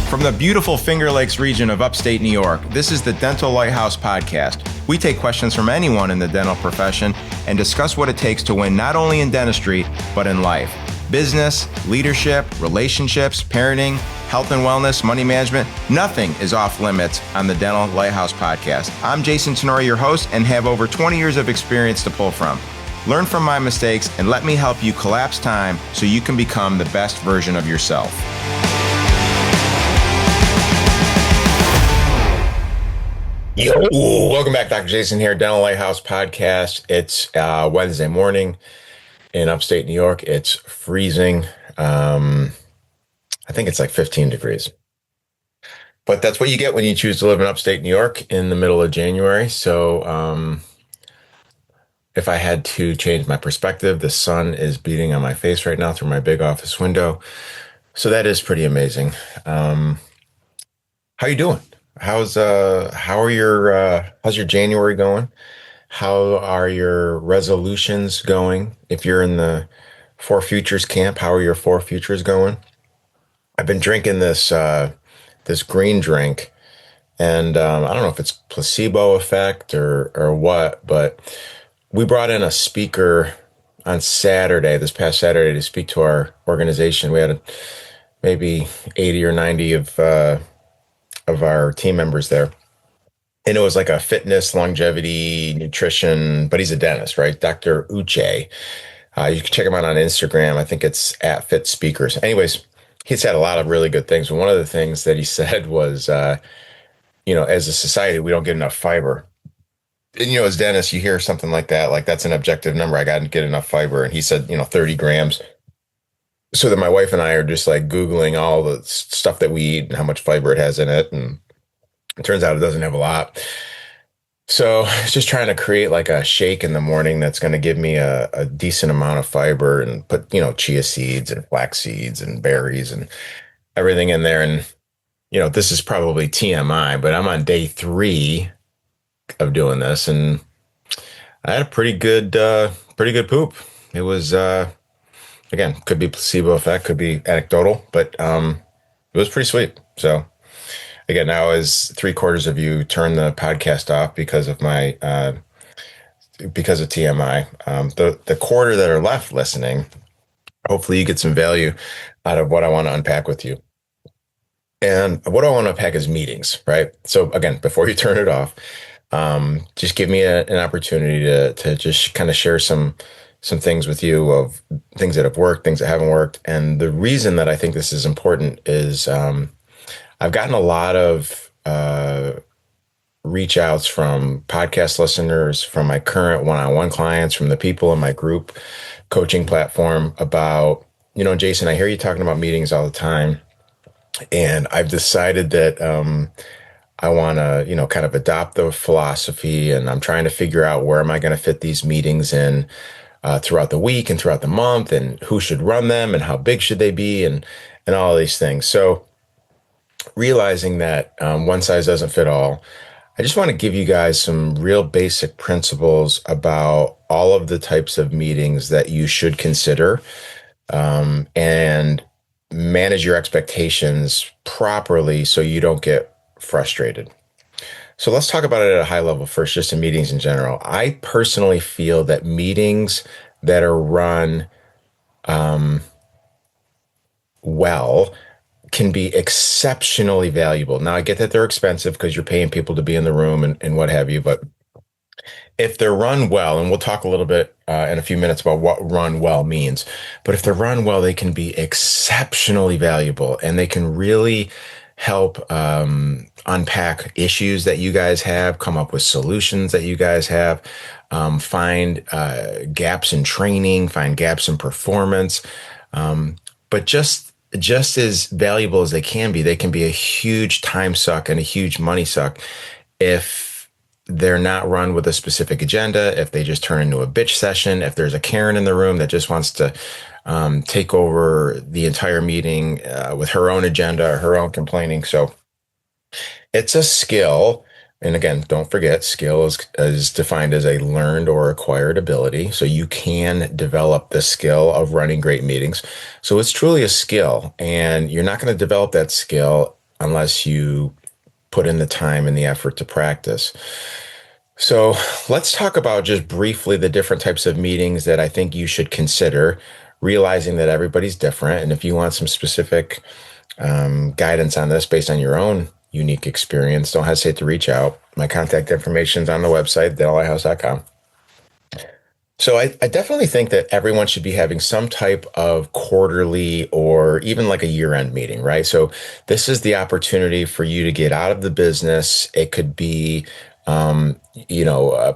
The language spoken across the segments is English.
From the beautiful Finger Lakes region of upstate New York, this is the Dental Lighthouse Podcast. We take questions from anyone in the dental profession and discuss what it takes to win not only in dentistry, but in life. Business, leadership, relationships, parenting, health and wellness, money management, nothing is off limits on the Dental Lighthouse Podcast. I'm Jason Tenori, your host, and have over 20 years of experience to pull from. Learn from my mistakes and let me help you collapse time so you can become the best version of yourself. Yo, welcome back. Dr. Jason here, Dental Lighthouse Podcast. It's Wednesday morning in upstate New York. It's freezing. I think it's like 15 degrees. But that's what you get when you choose to live in upstate New York in the middle of January. So if I had to change my perspective, the sun is beating on my face right now through my big office window. So that is pretty amazing. How you doing? How's your January going? How are your resolutions going? If you're in the Four Futures camp, how are your Four Futures going? I've been drinking this green drink, and I don't know if it's placebo effect or what, but we brought in a speaker on this past Saturday, to speak to our organization. We had maybe 80 or 90 of our team members there. And it was like a fitness, longevity, nutrition, but he's a dentist, right? Dr. Uche. You can check him out on Instagram. I think it's at Fit Speakers. Anyways, he said a lot of really good things. And one of the things that he said was, as a society, we don't get enough fiber. And, as dentists, you hear something like that, like that's an objective number. I got to get enough fiber. And he said, 30 grams. So that my wife and I are just like Googling all the stuff that we eat and how much fiber it has in it. And it turns out it doesn't have a lot. So it's just trying to create like a shake in the morning that's going to give me a decent amount of fiber and put, chia seeds and flax seeds and berries and everything in there. And, this is probably TMI, but I'm on day 3 of doing this. And I had a pretty good poop. It was, again, could be placebo effect, could be anecdotal, but it was pretty sweet. So again, now as 3/4 of you turn the podcast off because of TMI, the quarter that are left listening, hopefully you get some value out of what I want to unpack with you. And what I want to unpack is meetings, right? So again, before you turn it off, just give me an opportunity to just kind of share some things with you of things that have worked, things that haven't worked. And the reason that I think this is important is I've gotten a lot of reach outs from podcast listeners, from my current one-on-one clients, from the people in my group coaching platform about, Jason, I hear you talking about meetings all the time. And I've decided that I want to, kind of adopt the philosophy, and I'm trying to figure out where am I going to fit these meetings in throughout the week and throughout the month, and who should run them and how big should they be, and all of these things. So realizing that one size doesn't fit all, I just want to give you guys some real basic principles about all of the types of meetings that you should consider and manage your expectations properly so you don't get frustrated. So let's talk about it at a high level first, just in meetings in general. I personally feel that meetings that are run well can be exceptionally valuable. Now, I get that they're expensive because you're paying people to be in the room and what have you, but if they're run well, and we'll talk a little bit in a few minutes about what run well means, but if they're run well, they can be exceptionally valuable, and they can really help unpack issues that you guys have, come up with solutions that you guys have, find gaps in training, find gaps in performance. But just as valuable as they can be a huge time suck and a huge money suck if they're not run with a specific agenda, if they just turn into a bitch session, if there's a Karen in the room that just wants to take over the entire meeting with her own agenda or her own complaining. So it's a skill. And again, don't forget, skill is defined as a learned or acquired ability. So you can develop the skill of running great meetings. So it's truly a skill, and you're not going to develop that skill unless you put in the time and the effort to practice. So let's talk about just briefly the different types of meetings that I think you should consider, realizing that everybody's different. And if you want some specific guidance on this based on your own unique experience, don't hesitate to reach out. My contact information is on the website, dentallighthouse.com. So I definitely think that everyone should be having some type of quarterly or even like a year-end meeting, right? So this is the opportunity for you to get out of the business. It could be,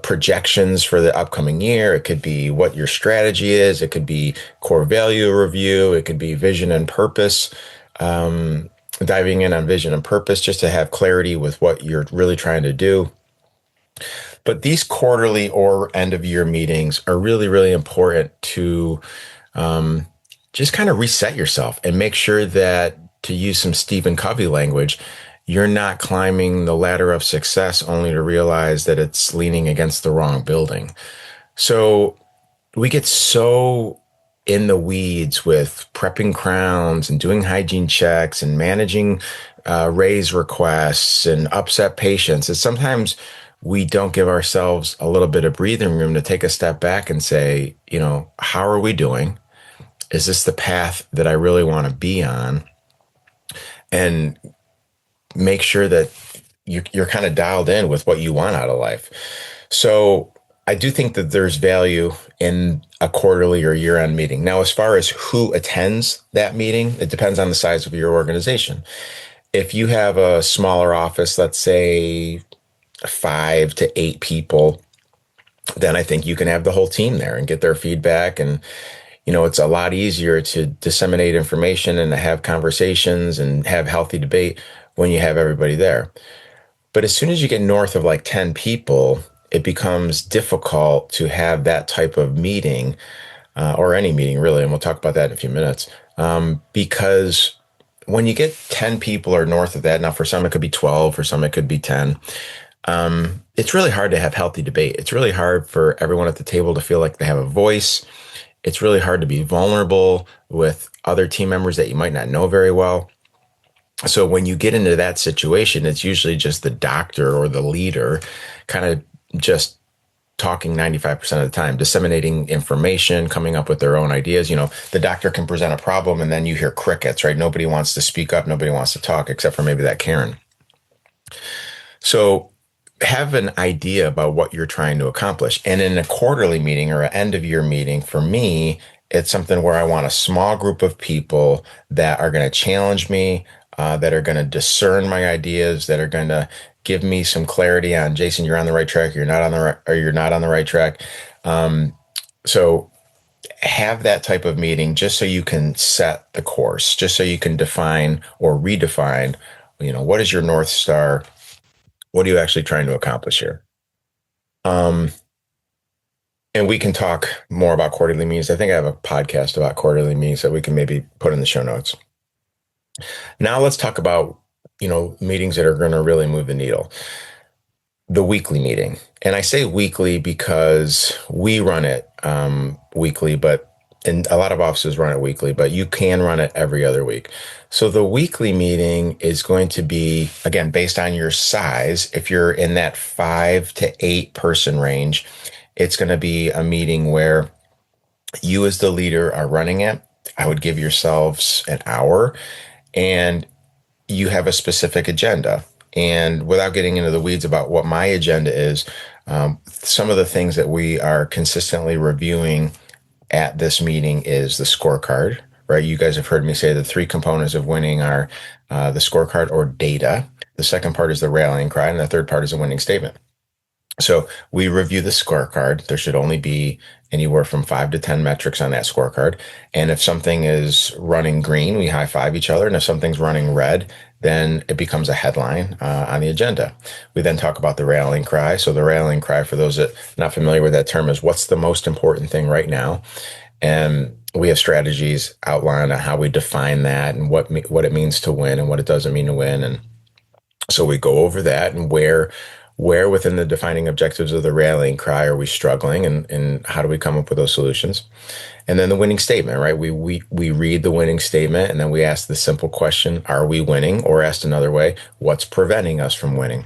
projections for the upcoming year. It could be what your strategy is. It could be core value review. It could be vision and purpose. Diving in on vision and purpose just to have clarity with what you're really trying to do. But these quarterly or end of year meetings are really, really important to um, just kind of reset yourself and make sure that, to use some Stephen Covey language, you're not climbing the ladder of success only to realize that it's leaning against the wrong building. So we get so in the weeds with prepping crowns and doing hygiene checks and managing raise requests and upset patients. And sometimes we don't give ourselves a little bit of breathing room to take a step back and say, how are we doing? Is this the path that I really want to be on? And make sure that you're kind of dialed in with what you want out of life. So I do think that there's value in a quarterly or year-end meeting. Now, as far as who attends that meeting, it depends on the size of your organization. If you have a smaller office, let's say 5 to 8 people, then I think you can have the whole team there and get their feedback. And, it's a lot easier to disseminate information and to have conversations and have healthy debate when you have everybody there. But as soon as you get north of like 10 people, it becomes difficult to have that type of meeting or any meeting really. And we'll talk about that in a few minutes. Because when you get 10 people or north of that, now for some it could be 12, for some it could be 10. It's really hard to have healthy debate. It's really hard for everyone at the table to feel like they have a voice. It's really hard to be vulnerable with other team members that you might not know very well. So when you get into that situation, it's usually just the doctor or the leader kind of just talking 95% of the time, disseminating information, coming up with their own ideas. The doctor can present a problem and then you hear crickets, right? Nobody wants to speak up. Nobody wants to talk except for maybe that Karen. So have an idea about what you're trying to accomplish. And in a quarterly meeting or an end of year meeting, for me, it's something where I want a small group of people that are going to challenge me, that are going to discern my ideas, that are going to give me some clarity on, Jason, you're on the right track, you're not on the right, or you're not on the right track. So have that type of meeting just so you can set the course, just so you can define or redefine, what is your North Star? What are you actually trying to accomplish here? Um, and we can talk more about quarterly meetings. I think I have a podcast about quarterly meetings that we can maybe put in the show notes. Now let's talk about, meetings that are going to really move the needle. The weekly meeting. And I say weekly because we run it weekly, and a lot of offices run it weekly, but you can run it every other week. So the weekly meeting is going to be, again, based on your size. If you're in that 5 to 8 person range, it's going to be a meeting where you as the leader are running it. I would give yourselves an hour and you have a specific agenda. And without getting into the weeds about what my agenda is, some of the things that we are consistently reviewing at this meeting is the scorecard, right? You guys have heard me say the 3 components of winning are the scorecard or data. The second part is the rallying cry, and the third part is a winning statement. So we review the scorecard. There should only be anywhere from 5 to 10 metrics on that scorecard. And if something is running green, we high five each other. And if something's running red, then it becomes a headline on the agenda. We then talk about the rallying cry. So the rallying cry, for those that are not familiar with that term, is what's the most important thing right now? And we have strategies outlined on how we define that and what it means to win and what it doesn't mean to win. And so we go over that and where within the defining objectives of the rallying cry are we struggling and how do we come up with those solutions? And then the winning statement, right? We read the winning statement and then we ask the simple question, are we winning? Or asked another way, what's preventing us from winning?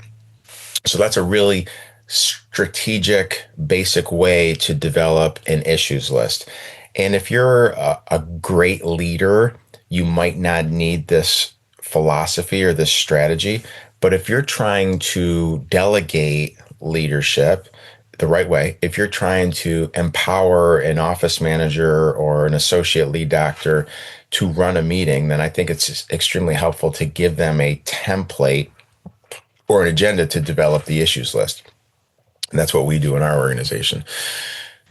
So that's a really strategic, basic way to develop an issues list. And if you're a great leader, you might not need this philosophy or this strategy. But if you're trying to delegate leadership the right way, if you're trying to empower an office manager or an associate lead doctor to run a meeting, then I think it's extremely helpful to give them a template or an agenda to develop the issues list. And that's what we do in our organization.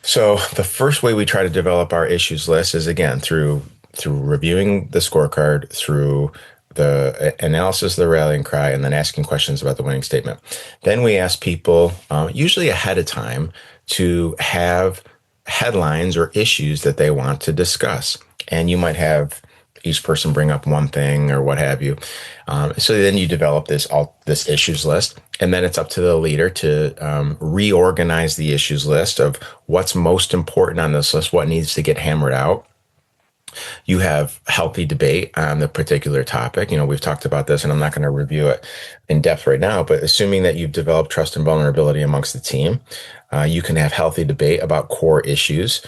So the first way we try to develop our issues list is again through reviewing the scorecard, through the analysis of the rallying cry, and then asking questions about the winning statement. Then we ask people, usually ahead of time, to have headlines or issues that they want to discuss. And you might have each person bring up one thing or what have you. So then you develop this issues list, and then it's up to the leader to reorganize the issues list of what's most important on this list, what needs to get hammered out. You have healthy debate on the particular topic. We've talked about this, and I'm not going to review it in depth right now, but assuming that you've developed trust and vulnerability amongst the team, you can have healthy debate about core issues.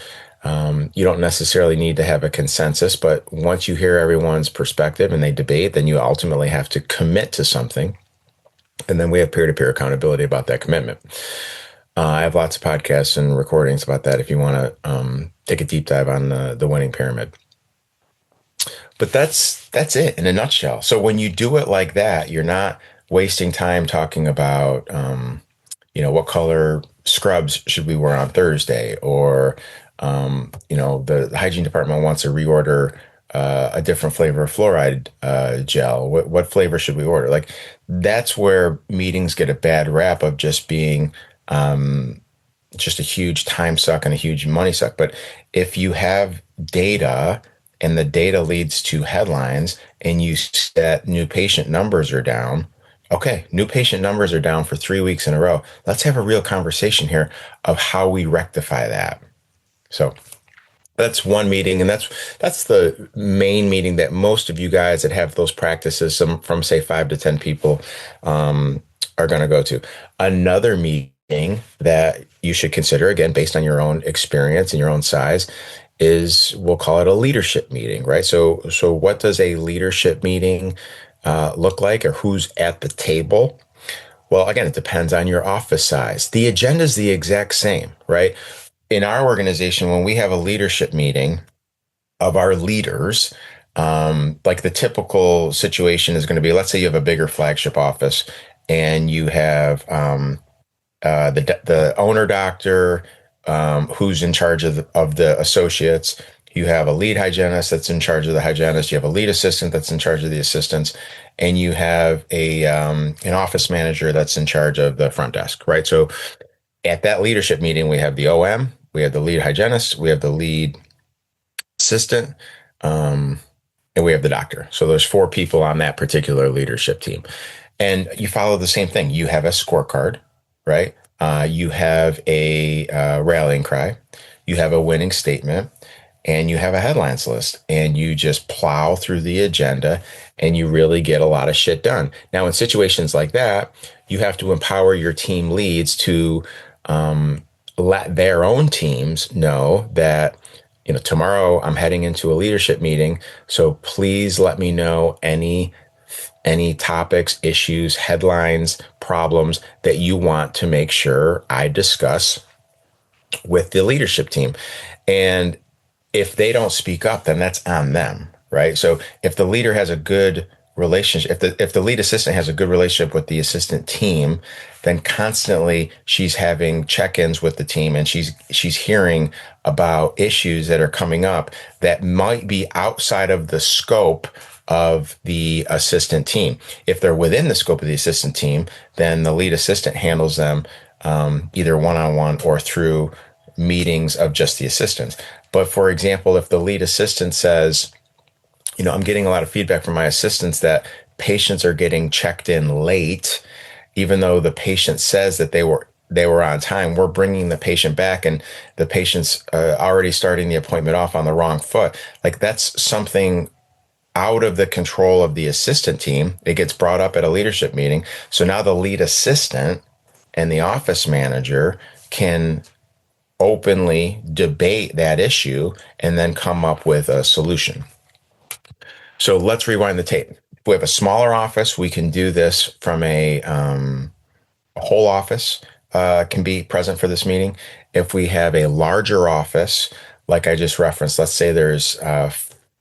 You don't necessarily need to have a consensus, but once you hear everyone's perspective and they debate, then you ultimately have to commit to something. And then we have peer-to-peer accountability about that commitment. I have lots of podcasts and recordings about that if you want to take a deep dive on the winning pyramid. But that's it in a nutshell. So when you do it like that, you're not wasting time talking about, what color scrubs should we wear on Thursday, or the hygiene department wants to reorder a different flavor of fluoride gel. What flavor should we order? Like that's where meetings get a bad rap of just being just a huge time suck and a huge money suck. But if you have data and the data leads to headlines and you set new patient numbers are down, okay, new patient numbers are down for 3 weeks in a row. Let's have a real conversation here of how we rectify that. So that's one meeting, and that's the main meeting that most of you guys that have those practices, some from say 5 to 10 people, are going to go to. Another meeting that you should consider, again, based on your own experience and your own size, is we'll call it a leadership meeting, right? So what does a leadership meeting look like, or who's at the table? Well, again, it depends on your office size. The agenda is the exact same, right? In our organization, when we have a leadership meeting of our leaders, like the typical situation is going to be, let's say you have a bigger flagship office and you have the owner doctor who's in charge of the associates. You have a lead hygienist that's in charge of the hygienist. You have a lead assistant that's in charge of the assistants, and you have an office manager that's in charge of the front desk, right? So at that leadership meeting, we have the OM, we have the lead hygienist, we have the lead assistant, and we have the doctor. So there's 4 people on that particular leadership team. And you follow the same thing. You have a scorecard, right? You have a rallying cry. You have a winning statement. And you have a headlines list. And you just plow through the agenda and you really get a lot of shit done. Now, in situations like that, you have to empower your team leads to let their own teams know that, tomorrow I'm heading into a leadership meeting. So please let me know any topics, issues, headlines, problems that you want to make sure I discuss with the leadership team. And if they don't speak up, then that's on them, right? So if the leader has a good relationship, if the lead assistant has a good relationship with the assistant team, then constantly she's having check-ins with the team and she's hearing about issues that are coming up that might be outside of the scope of the assistant team. If they're within the scope of the assistant team, then the lead assistant handles them either one-on-one or through meetings of just the assistants. But for example, if the lead assistant says, I'm getting a lot of feedback from my assistants that patients are getting checked in late, even though the patient says that they were they were on time, we're bringing the patient back and the patient's already starting the appointment off on the wrong foot. Like that's something out of the control of the assistant team. It gets brought up at a leadership meeting. So now the lead assistant and the office manager can openly debate that issue and then come up with a solution. So let's rewind the tape. If we have a smaller office, we can do this from a whole office can be present for this meeting. If we have a larger office, like I just referenced, let's say there's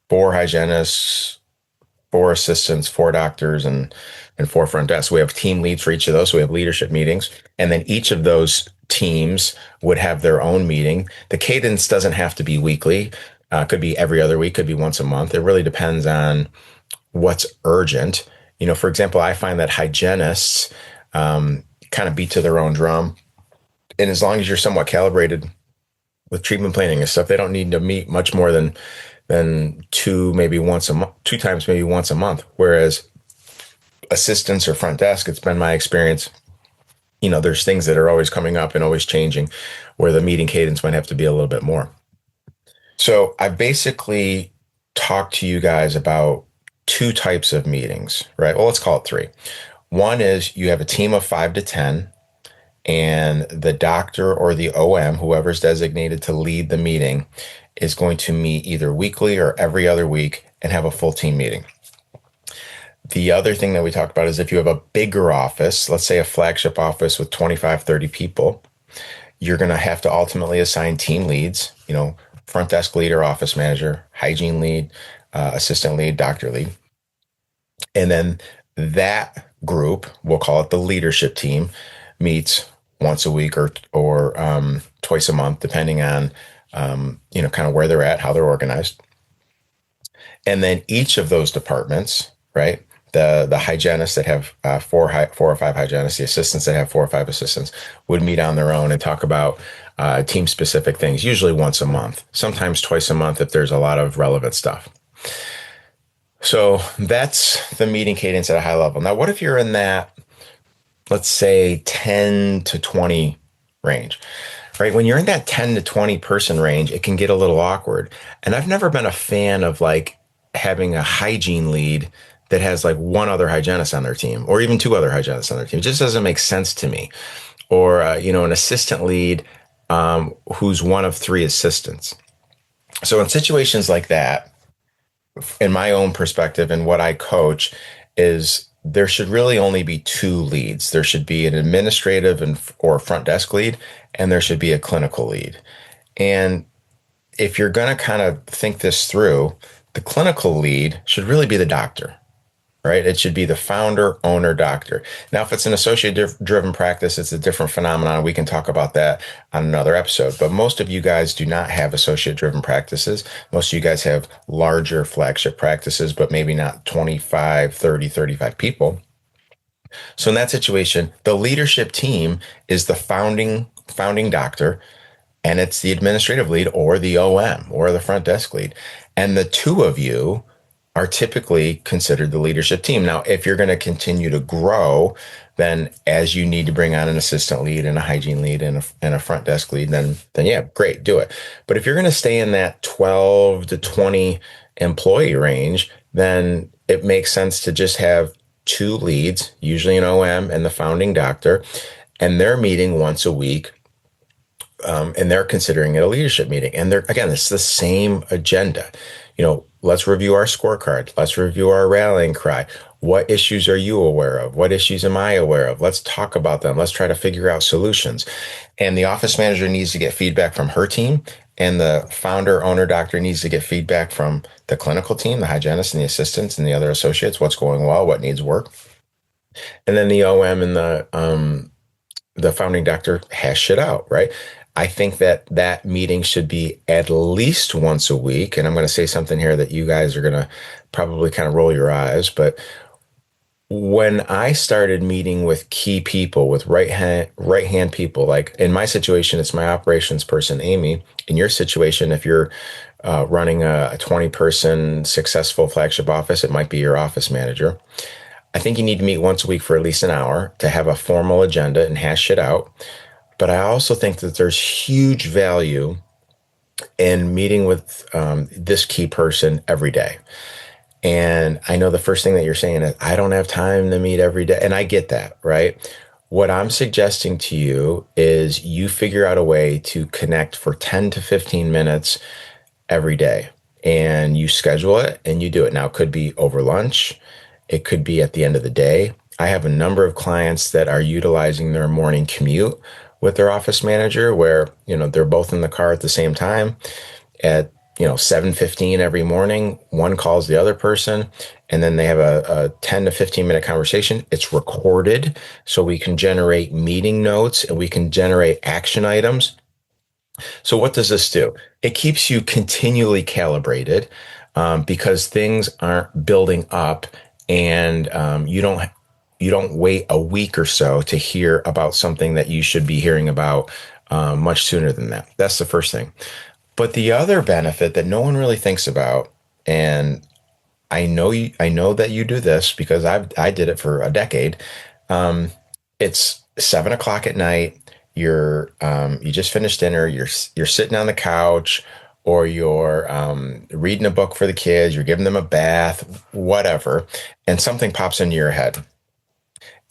four hygienists, four assistants, four doctors, and four front desks. We have team leads for each of those. So we have leadership meetings, and then each of those teams would have their own meeting. The cadence doesn't have to be weekly. Could be every other week, could be once a month. It really depends on what's urgent. For example, I find that hygienists kind of beat to their own drum. And as long as you're somewhat calibrated with treatment planning and stuff, they don't need to meet much more than two, maybe once a month, two times, maybe once a month. Whereas assistants or front desk, it's been my experience, there's things that are always coming up and always changing where the meeting cadence might have to be a little bit more. So I basically talked to you guys about two types of meetings, right? Well, let's call it three. One is you have a team of 5 to 10, and the doctor or the OM, whoever's designated to lead the meeting, is going to meet either weekly or every other week and have a full team meeting. The other thing that we talked about is if you have a bigger office, let's say a flagship office with 25, 30 people, you're going to have to ultimately assign team leads, front desk lead or office manager, hygiene lead, assistant lead, doctor lead. And then that group, we'll call it the leadership team, meets once a week or twice a month, depending on kind of where they're at, how they're organized. And then each of those departments, right? The hygienists that have four or five hygienists, the assistants that have four or five assistants, would meet on their own and talk about team specific things, usually once a month, sometimes twice a month if there's a lot of relevant stuff. So that's the meeting cadence at a high level. Now, what if you're in that, let's say 10 to 20 range, right? When you're in that 10 to 20 person range, it can get a little awkward. And I've never been a fan of like having a hygiene lead that has like one other hygienist on their team or even two other hygienists on their team. It just doesn't make sense to me. Or, an assistant lead who's one of three assistants. So in situations like that, in my own perspective and what I coach is there should really only be two leads. There should be an administrative or front desk lead, and there should be a clinical lead. And if you're going to kind of think this through, the clinical lead should really be the doctor, right? It should be the founder, owner, doctor. Now, if it's an associate-driven practice, it's a different phenomenon. We can talk about that on another episode. But most of you guys do not have associate-driven practices. Most of you guys have larger flagship practices, but maybe not 25, 30, 35 people. So in that situation, the leadership team is the founding doctor, and it's the administrative lead or the OM or the front desk lead. And the two of you are typically considered the leadership team. Now, if you're going to continue to grow, then as you need to bring on an assistant lead and a hygiene lead and a front desk lead, then yeah, great, do it. But if you're going to stay in that 12 to 20 employee range, then it makes sense to just have two leads, usually an OM and the founding doctor, and they're meeting once a week. And they're considering it a leadership meeting. And it's the same agenda. Let's review our scorecard. Let's review our rallying cry. What issues are you aware of? What issues am I aware of? Let's talk about them. Let's try to figure out solutions. And the office manager needs to get feedback from her team. And the founder, owner, doctor needs to get feedback from the clinical team, the hygienists and the assistants and the other associates. What's going well? What needs work? And then the OM and the founding doctor hash it out, right? I think that meeting should be at least once a week. And I'm going to say something here that you guys are going to probably kind of roll your eyes. But when I started meeting with key people, with right hand people, like in my situation, it's my operations person, Amy. In your situation, if you're running a 20-person successful flagship office, it might be your office manager. I think you need to meet once a week for at least an hour to have a formal agenda and hash it out. But I also think that there's huge value in meeting with this key person every day. And I know the first thing that you're saying is, I don't have time to meet every day. And I get that, right? What I'm suggesting to you is you figure out a way to connect for 10 to 15 minutes every day, and you schedule it and you do it. Now, it could be over lunch, it could be at the end of the day. I have a number of clients that are utilizing their morning commute with their office manager where, they're both in the car at the same time at 7:15 every morning. One calls the other person, and then they have a 10 to 15-minute conversation. It's recorded, so we can generate meeting notes and we can generate action items. So what does this do? It keeps you continually calibrated, because things aren't building up, and you don't wait a week or so to hear about something that you should be hearing about much sooner than that. That's the first thing. But the other benefit that no one really thinks about, and I know that you do this because I did it for a decade. It's 7 o'clock at night. You just finished dinner. You're sitting on the couch, or you're reading a book for the kids. You're giving them a bath, whatever, and something pops into your head.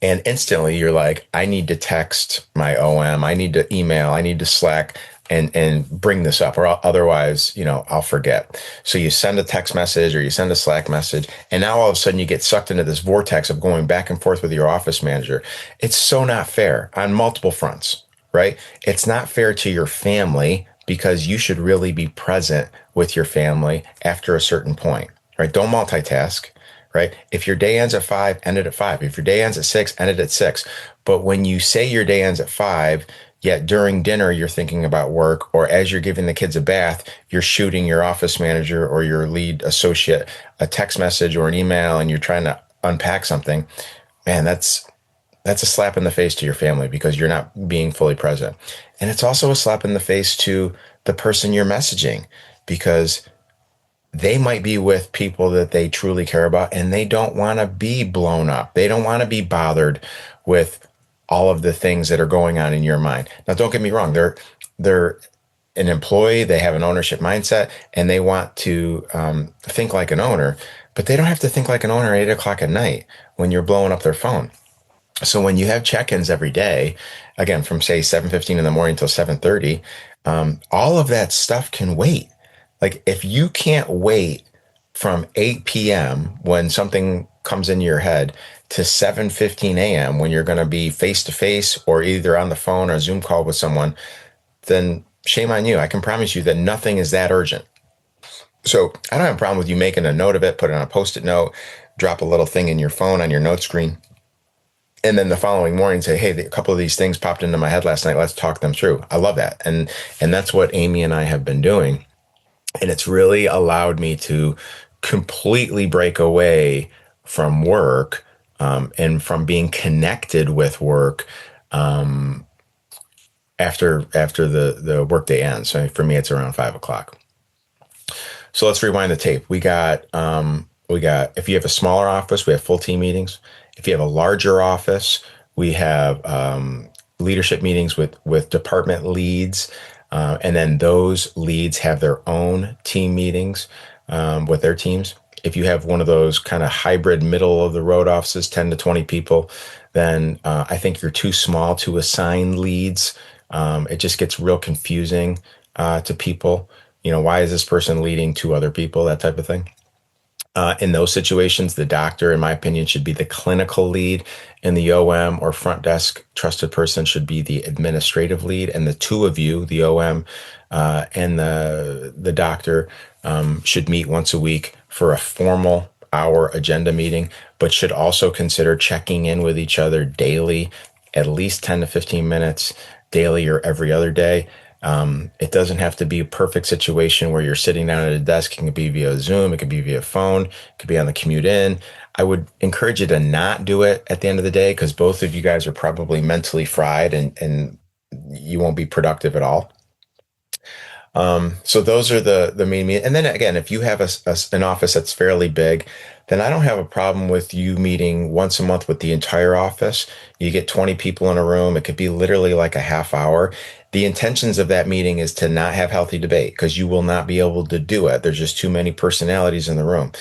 And instantly you're like, I need to text my OM, I need to email, I need to Slack and bring this up, or otherwise, I'll forget. So you send a text message or you send a Slack message, and now all of a sudden you get sucked into this vortex of going back and forth with your office manager. It's so not fair on multiple fronts, right? It's not fair to your family because you should really be present with your family after a certain point, right? Don't multitask, right? If your day ends at 5, end it at 5. If your day ends at 6, end it at 6. But when you say your day ends at 5, yet during dinner you're thinking about work, or as you're giving the kids a bath, you're shooting your office manager or your lead associate a text message or an email, and you're trying to unpack something, man, that's a slap in the face to your family because you're not being fully present. And it's also a slap in the face to the person you're messaging, because they might be with people that they truly care about, and they don't want to be blown up. They don't want to be bothered with all of the things that are going on in your mind. Now, don't get me wrong. They're an employee. They have an ownership mindset, and they want to think like an owner, but they don't have to think like an owner at 8 o'clock at night when you're blowing up their phone. So when you have check-ins every day, again, from say 7:15 in the morning till 7:30, all of that stuff can wait. Like if you can't wait from 8 p.m. when something comes into your head to 7:15 a.m. when you're going to be face to face or either on the phone or Zoom call with someone, then shame on you. I can promise you that nothing is that urgent. So I don't have a problem with you making a note of it, put it on a post-it note, drop a little thing in your phone on your note screen, and then the following morning say, hey, a couple of these things popped into my head last night. Let's talk them through. I love that. And that's what Amy and I have been doing. And it's really allowed me to completely break away from work, and from being connected with work, after the workday ends. So for me, it's around 5 o'clock. So let's rewind the tape. We got if you have a smaller office, we have full team meetings. If you have a larger office, we have leadership meetings with department leads, and then those leads have their own team meetings with their teams. If you have one of those kind of hybrid middle of the road offices, 10 to 20 people, then I think you're too small to assign leads. It just gets real confusing to people. Why is this person leading two other people? That type of thing. In those situations, the doctor, in my opinion, should be the clinical lead, and the OM or front desk trusted person should be the administrative lead. And the two of you, the OM and the doctor, should meet once a week for a formal hour agenda meeting, but should also consider checking in with each other daily, at least 10 to 15 minutes daily or every other day. It doesn't have to be a perfect situation where you're sitting down at a desk. It can be via Zoom. It could be via phone. It could be on the commute in. I would encourage you to not do it at the end of the day because both of you guys are probably mentally fried and you won't be productive at all. So those are the main. And then again, if you have an office that's fairly big, then I don't have a problem with you meeting once a month with the entire office. You get 20 people in a room. It could be literally like a half hour. The intentions of that meeting is to not have healthy debate because you will not be able to do it. There's just too many personalities in the room.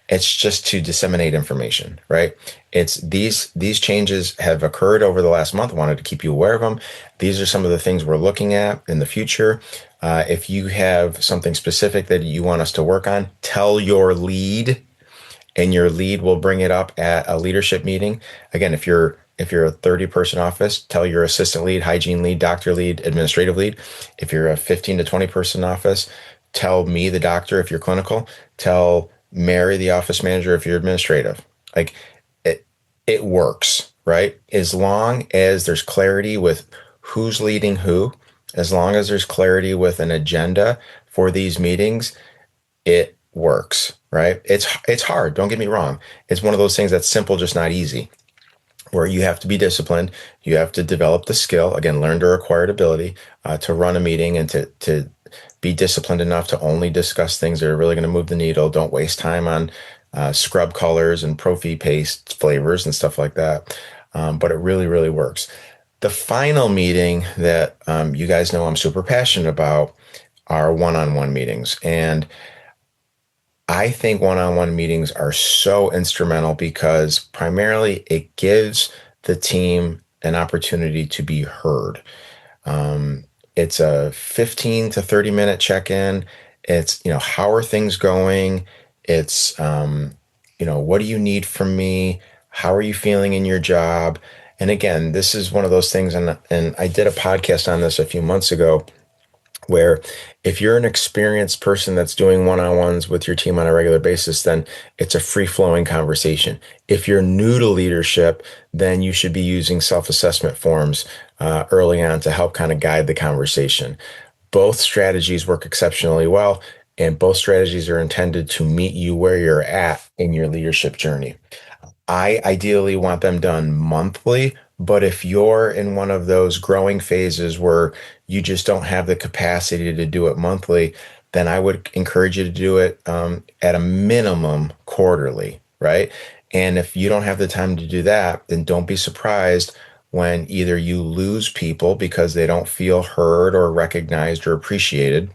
It's just to disseminate information, right? It's these changes have occurred over the last month. I wanted to keep you aware of them. These are some of the things we're looking at in the future. If you have something specific that you want us to work on, tell your lead, and your lead will bring it up at a leadership meeting. Again, if you're a 30-person office, tell your assistant lead, hygiene lead, doctor lead, administrative lead. If you're a 15 to 20-person office, tell me, the doctor, if you're clinical. Tell Mary, the office manager, if you're administrative. Like it works, right? As long as there's clarity with who's leading who, as long as there's clarity with an agenda for these meetings, it works, right? It's hard. Don't get me wrong. It's one of those things that's simple, just not easy, where you have to be disciplined. You have to develop the skill, again, learned or acquired ability to run a meeting and to be disciplined enough to only discuss things that are really going to move the needle. Don't waste time on scrub colors and Profi paste flavors and stuff like that. But it really, really works. The final meeting that you guys know I'm super passionate about are one-on-one meetings. And I think one-on-one meetings are so instrumental because primarily it gives the team an opportunity to be heard. It's a 15 to 30 minute check-in. It's, how are things going? It's, what do you need from me? How are you feeling in your job? And again, this is one of those things, and I did a podcast on this a few months ago, where if you're an experienced person that's doing one-on-ones with your team on a regular basis, then it's a free-flowing conversation. If you're new to leadership, then you should be using self-assessment forms early on to help kind of guide the conversation. Both strategies work exceptionally well, and both strategies are intended to meet you where you're at in your leadership journey. I ideally want them done monthly, but if you're in one of those growing phases where you just don't have the capacity to do it monthly, then I would encourage you to do it at a minimum quarterly, right? And if you don't have the time to do that, then don't be surprised when either you lose people because they don't feel heard or recognized or appreciated,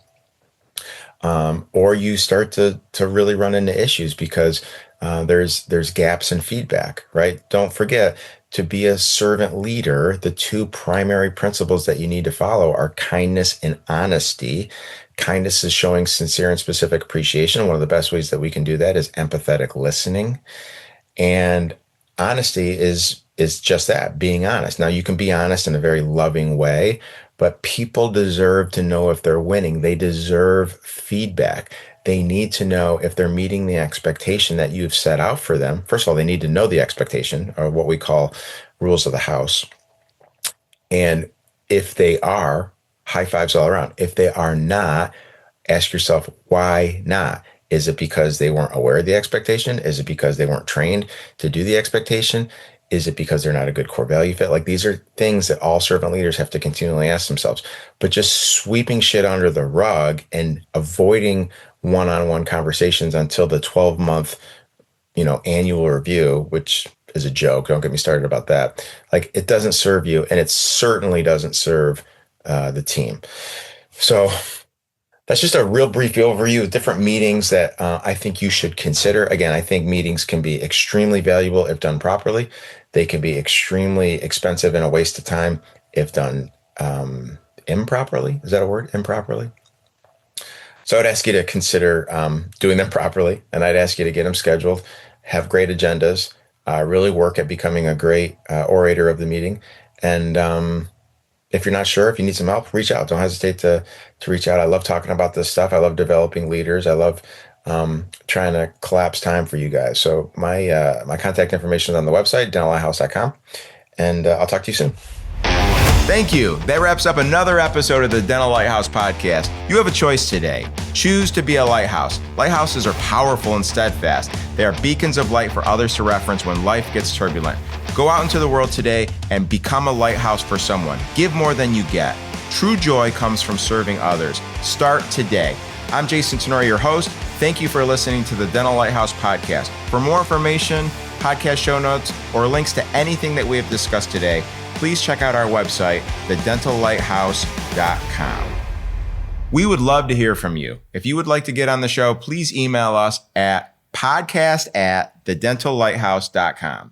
or you start to really run into issues because there's gaps in feedback, right? Don't forget, to be a servant leader, the two primary principles that you need to follow are kindness and honesty. Kindness is showing sincere and specific appreciation. One of the best ways that we can do that is empathetic listening. And honesty is just that, being honest. Now, you can be honest in a very loving way, but people deserve to know if they're winning. They deserve feedback. They need to know if they're meeting the expectation that you've set out for them. First of all, they need to know the expectation, or what we call rules of the house. And if they are, high fives all around. If they are not, ask yourself, why not? Is it because they weren't aware of the expectation? Is it because they weren't trained to do the expectation? Is it because they're not a good core value fit? Like, these are things that all servant leaders have to continually ask themselves. But just sweeping shit under the rug and avoiding one-on-one conversations until the 12-month, annual review, which is a joke. Don't get me started about that. Like, it doesn't serve you, and it certainly doesn't serve the team. So that's just a real brief overview of different meetings that I think you should consider. Again, I think meetings can be extremely valuable if done properly. They can be extremely expensive and a waste of time if done improperly. Is that a word? Improperly? So I'd ask you to consider doing them properly, and I'd ask you to get them scheduled, have great agendas, really work at becoming a great orator of the meeting. And if you're not sure, if you need some help, reach out. Don't hesitate to reach out. I love talking about this stuff. I love developing leaders. I love trying to collapse time for you guys. So my contact information is on the website, dentallighthouse.com, and I'll talk to you soon. Thank you. That wraps up another episode of the Dental Lighthouse podcast. You have a choice today. Choose to be a lighthouse. Lighthouses are powerful and steadfast. They are beacons of light for others to reference when life gets turbulent. Go out into the world today and become a lighthouse for someone. Give more than you get. True joy comes from serving others. Start today. I'm Jason Tenori, your host. Thank you for listening to the Dental Lighthouse podcast. For more information, podcast show notes, or links to anything that we have discussed today, please check out our website, thedentallighthouse.com. We would love to hear from you. If you would like to get on the show, please email us at podcast@thedentallighthouse.com.